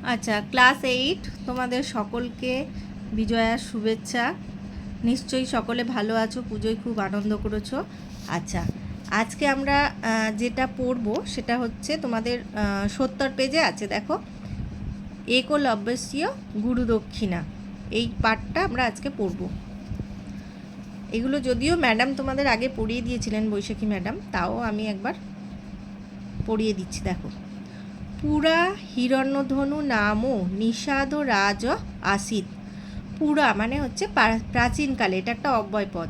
আচ্ছা, ক্লাস 8 তোমাদের সকলকে বিজয়ার শুভেচ্ছা। নিশ্চয়ই সকলে ভালো আছো, পুজোয় খুব আনন্দ করেছো। আচ্ছা, আজকে আমরা যেটা পড়ব সেটা হচ্ছে তোমাদের 70 পেজে আছে, দেখো, একলব্যস্য গুরুদক্ষিণা, এই পাঠটা আমরা আজকে পড়ব। এগুলো যদিও ম্যাডাম তোমাদের আগে পড়িয়ে দিয়েছিলেন, বৈশাখী ম্যাডাম, তাও আমি একবার পড়িয়ে দিচ্ছি। দেখো, পুরা হিরণ্যধনু নামও নিষাদ রাজ আসিত। পুরা মানে হচ্ছে প্রাচীনকালে, এটা একটা অব্যয়পদ।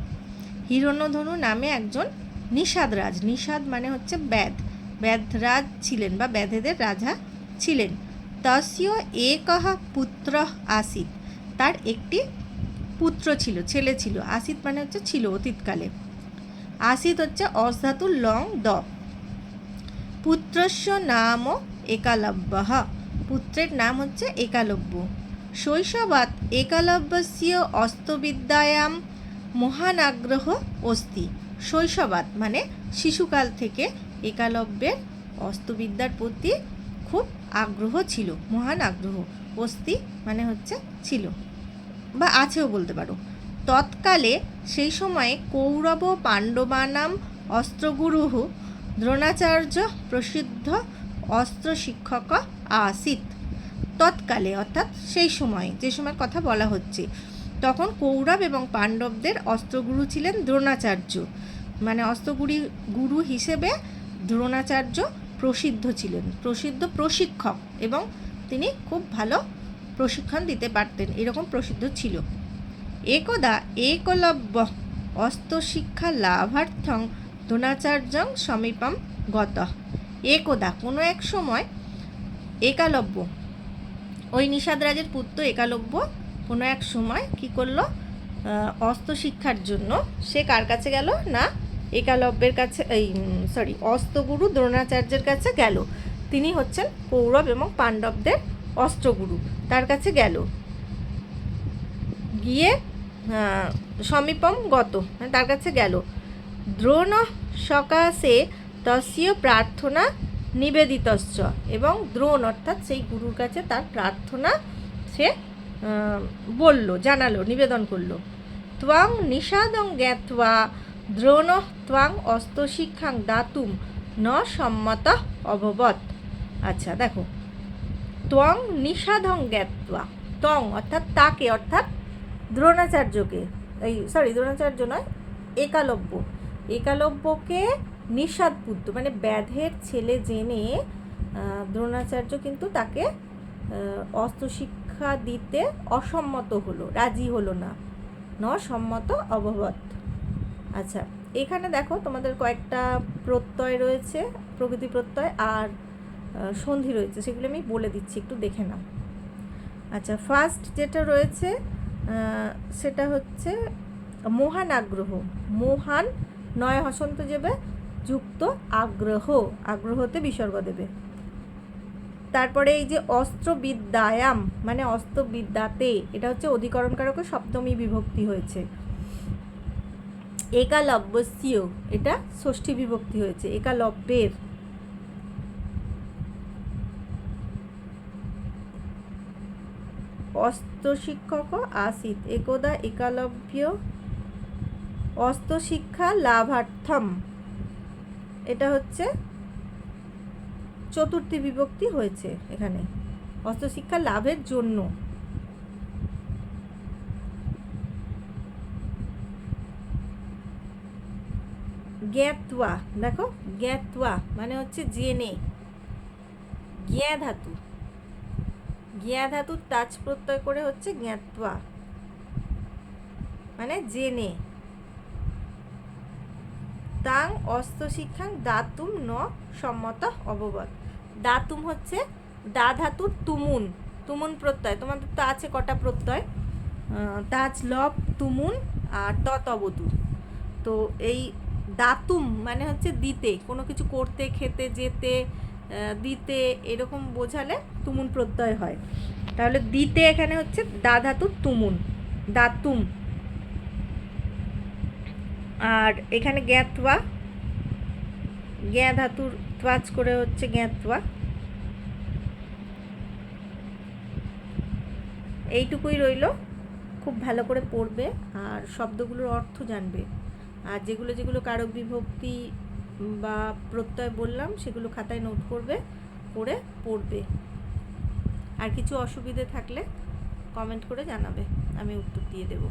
হিরণ্যধনু নামে একজন নিষাদ রাজ, নিষাদ মানে হচ্ছে ব্যাধরাজ ছিলেন বা ব্যাধেদের রাজা ছিলেন। তস্য একঃ পুত্র আসিত, তার একটি পুত্র ছিল, ছেলে ছিল। আসিত মানে হচ্ছে ছিল, অতীতকালে। আসিত হচ্ছে অসধাতুর লং দ। পুত্রস্য নাম একালব্যঃ, পুত্রের নাম হচ্ছে একালব্য। শৈশবাৎ একালব্যস্য অস্ত্রবিদ্যায়াম মহান আগ্রহ অস্তি। শৈশবাৎ মানে শিশুকাল থেকে একালব্যের অস্ত্রবিদ্যার প্রতি খুব আগ্রহ ছিল, মহান আগ্রহ। অস্তি মানে হচ্ছে ছিল বা আছেও বলতে পারো। তৎকালে সেই সময়ে কৌরব পাণ্ডবানাম অস্ত্রগুরুঃ দ্রোণাচার্য প্রসিদ্ধ অস্ত্র শিক্ষক আসিত। তৎকালে অর্থাৎ সেই সময়, যে সময় কথা বলা হচ্ছে, তখন কৌরব এবং পাণ্ডবদের অস্ত্রগুরু ছিলেন দ্রোণাচার্য। মানে গুরু হিসেবে দ্রোণাচার্য প্রসিদ্ধ ছিলেন, প্রসিদ্ধ প্রশিক্ষক, এবং তিনি খুব ভালো প্রশিক্ষণ দিতে পারতেন, এরকম প্রসিদ্ধ ছিল। একদা একলব্য অস্ত্রশিক্ষা লাভার্থং দ্রোণাচার্যং সমীপম গতঃ। একদা কোনো এক সময় একালব্য, ওই নিষাদরাজের পুত্র একালব্য কোনো এক সময় কি করলো, অস্ত্র শিক্ষার জন্য সে কার কাছে গেল না, একালব্যের কাছে, অস্ত্রগুরু দ্রোণাচার্যের কাছে গেল। তিনি হচ্ছেন কৌরব এবং পাণ্ডবদের অস্ত্রগুরু, তার কাছে গেল। গিয়ে সমীপম গত মানে তার কাছে গেল। দ্রোণ সকাশে তস্য প্রার্থনা নিবেদিতশ্চ, এবং দ্রোণ অর্থাৎ সেই গুরুর কাছে তার প্রার্থনা সে বলল, জানালো, নিবেদন করলো। ত্বং নিষাদং জ্ঞাত্বা দ্রোণ ত্বং অস্ত্রশিক্ষাং দাতুম ন সম্মত অভবৎ। আচ্ছা দেখো, ত্বং নিষাদং জ্ঞাত্বা, ত্বং অর্থাৎ তাকে, অর্থাৎ দ্রোণাচার্যকে, দ্রোণাচার্য নয়, একালব্যকে নিষাদ পুত্র মানে ব্যাধের ছেলে জেনে দ্রোণাচার্য কিন্তু তাকে অস্ত্রশিক্ষা দিতে অসম্মত হলো, রাজি হলো না, ন সম্মত অভবৎ। আচ্ছা, এখানে দেখো তোমাদের কয়েকটা প্রত্যয় রয়েছে, প্রকৃতি প্রত্যয় আর সন্ধি রয়েছে, সেগুলো আমি বলে দিচ্ছি, একটু দেখে নাও। আচ্ছা, ফার্স্ট যেটা রয়েছে সেটা হচ্ছে মহান আগ্রহ। মহান নয় হসন্ত যাবে, যুক্ত আগ্রহ, আগ্রহতে বিসর্গ দেবে। তারপরে এই যে অস্ত্রবিদ্যায়াম মানে অস্ত্রবিদ্যাতে, এটা হচ্ছে অধিকরণ কারকে সপ্তমী বিভক্তি হয়েছে। একালব্যস্য, এটা ষষ্ঠী বিভক্তি হয়েছে, একালব্যের। অস্ত্রশিক্ষক আসিত, একদা একালব্য অস্ত্রশিক্ষা লাভার্থম, এটা হচ্ছে চতুর্থী বিভক্তি হয়েছে এখানে, অস্ত্রশিক্ষা লাভের জন্য। জ্ঞাত্বা, দেখো জ্ঞাত্বা মানে হচ্ছে জেনে, জ্ঞা ধাতু, জ্ঞা ধাতুর তাজ প্রত্যয় করে হচ্ছে জ্ঞাত্বা মানে জেনে। তাং অস্ত্রশিক্ষাং দাতুম ন সম্মত অববৎ। দাতুম হচ্ছে দা ধাতুর তুমুন, তুমুন প্রত্যয়, তোমাদের তো আছে কটা প্রত্যয়, তাজ লব তুমুন আর ততবতু। তো এই দাতুম মানে হচ্ছে দিতে, কোনো কিছু করতে, খেতে, যেতে, দিতে, এরকম বোঝালে তুমুন প্রত্যয় হয়। তাহলে দিতে এখানে হচ্ছে দা ধাতুর তুমুন, দাতুম। আর এখানে জ্ঞাতবা, জ্ঞা ধাতুর ত্বাজ করে হচ্ছে জ্ঞাতবা। এইটুকুই রইল, খুব ভালো করে পড়বে আর শব্দগুলোর অর্থ জানবে। আর যেগুলো যেগুলো কারক বিভক্তি বা প্রত্যয় বললাম সেগুলো খাতায় নোট করবে, করে পড়বে। আর কিছু অসুবিধে থাকলে কমেন্ট করে জানাবে, আমি উত্তর দিয়ে দেবো।